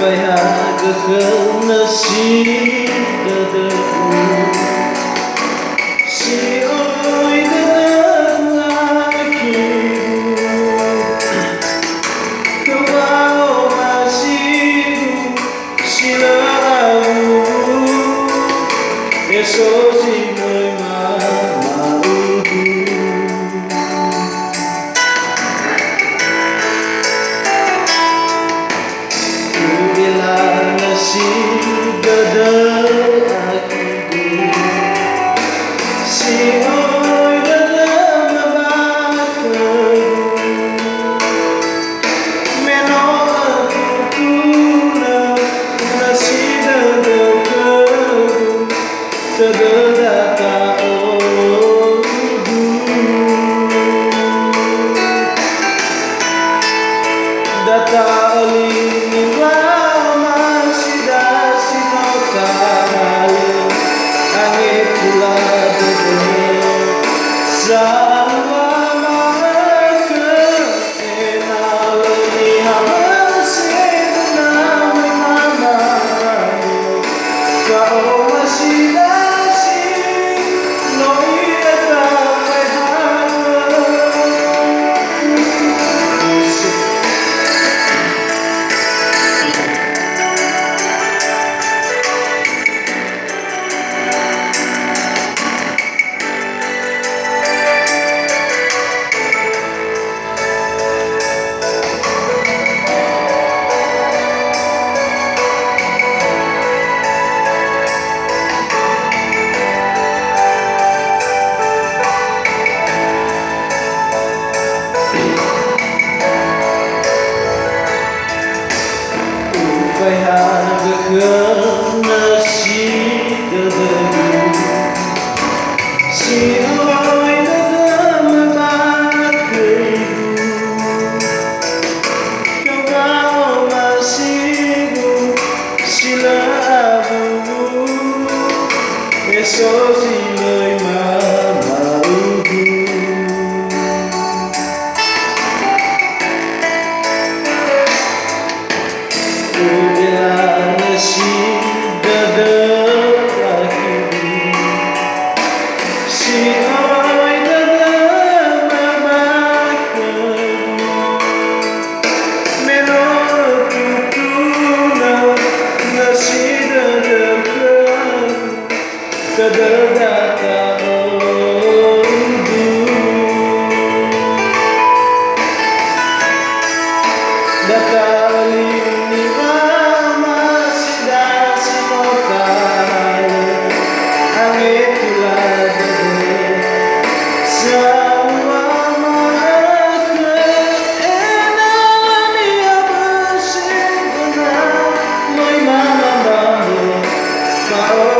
phải hạ cơ khớp nó xí đơ đơ xí ôi đơ đơ khi không bao mà xí lỡ e số gì nơi mà phải hạ được hơn là xí đơ đơ xí ôi đơ đơ mà ba cười không bao mà xí lỡ e số gì lời mà Oh